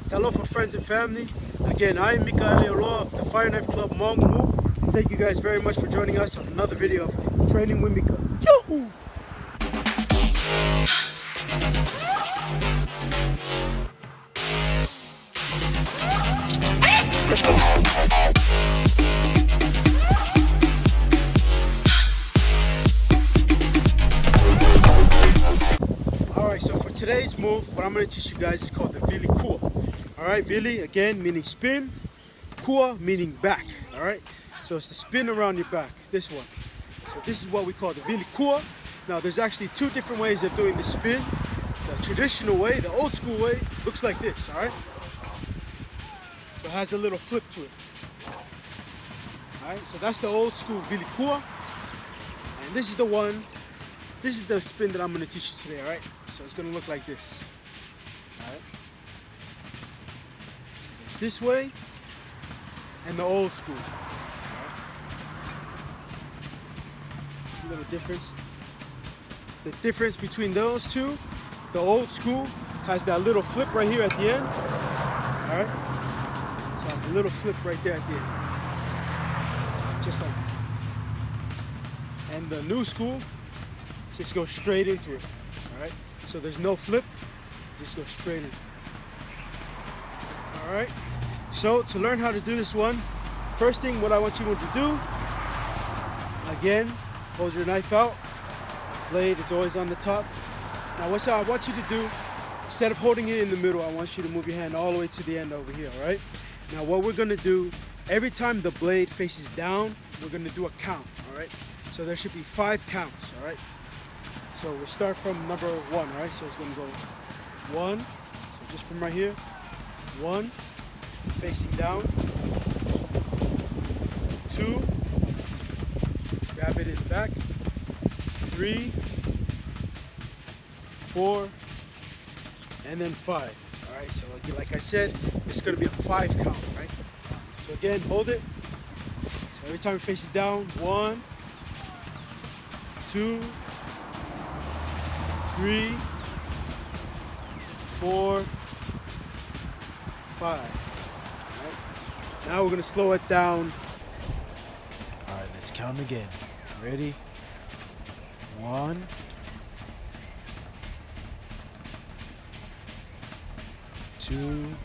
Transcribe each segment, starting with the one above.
Tele for friends and family. Again, I am Mikaele of the Fireknife Club Mauga Mu. Thank you guys very much for joining us on another video of Training with Mika. Yoo-hoo! Alright, so for today's move, what I'm going to teach you guys is called the Vili Kua. Alright, Vili again meaning spin, Kua meaning back. Alright, so it's the spin around your back, this one. So this is what we call the Vili Kua. Now there's actually two different ways of doing the spin. The traditional way, the old school way, looks like this, alright? So it has a little flip to it. Alright, so that's the old school Vili Kua. And this is the one, this is the spin that I'm going to teach you today, alright? So it's going to look like this. Alright? So this way and the old school. Alright? There's a little difference. The difference between those two, the old school has that little flip right here at the end. Alright? So it has a little flip right there at the end. Just like that. And the new school just goes straight into it. Alright? So there's no flip, just go straight into it. Alright? So to learn how to do this one, first thing what I want you to do, again, hold your knife out. Blade is always on the top. Now what I want you to do, instead of holding it in the middle, I want you to move your hand all the way to the end over here, alright? Now what we're gonna do, every time the blade faces down, we're gonna do a count, alright? So there should be 5 counts, alright? So we'll start from number 1, right? So it's gonna go 1, so just from right here, 1, facing down, 2, grab it in the back, 3, 4, and then 5. All right, so like I said, it's gonna be a 5 count, right? So again, hold it. So every time it faces down, 1, 2, 3, 4, 5. All right. Now we're gonna slow it down. All right, let's count again. Ready? 1, 2,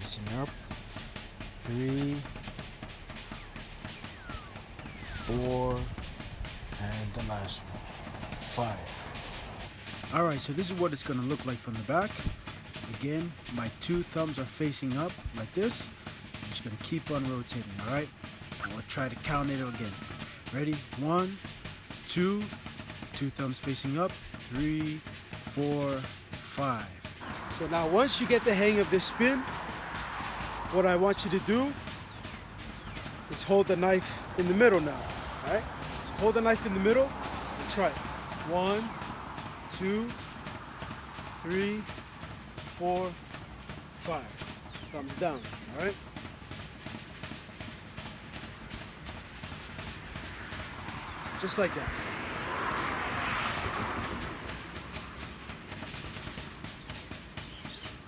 facing up, 3, 4, and the last one, 5. All right, so this is what it's gonna look like from the back. Again, my 2 thumbs are facing up like this. I'm just gonna keep on rotating, all right? And we'll try to count it again. Ready? 1, 2, 2 thumbs facing up, 3, 4, 5. So now once you get the hang of this spin, what I want you to do is hold the knife in the middle now, all right? So hold the knife in the middle and try it. 1, 2, 3, 4, 5. Thumbs down, all right? Just like that.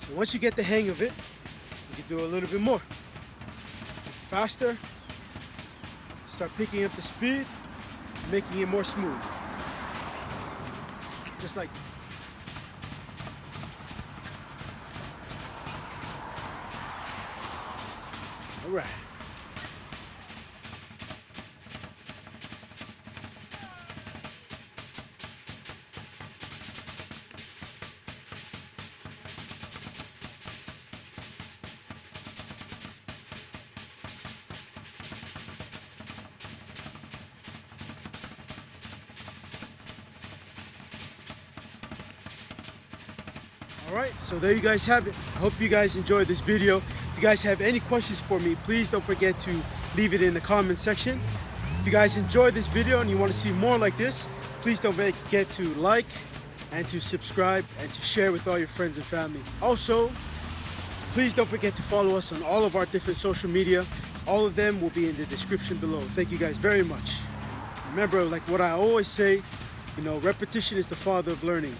So once you get the hang of it, you can do a little bit more. Faster. Start picking up the speed, making it more smooth. Just like that. All right. Alright, so there you guys have it. I hope you guys enjoyed this video. If you guys have any questions for me, please don't forget to leave it in the comment section. If you guys enjoyed this video and you want to see more like this, please don't forget to like and to subscribe and to share with all your friends and family. Also, please don't forget to follow us on all of our different social media. All of them will be in the description below. Thank you guys very much. Remember, like what I always say, you know, repetition is the father of learning.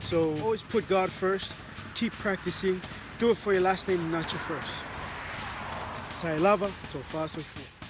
So always put God first, keep practicing, do it for your last name, not your first. Tailava, Tofaso Fu.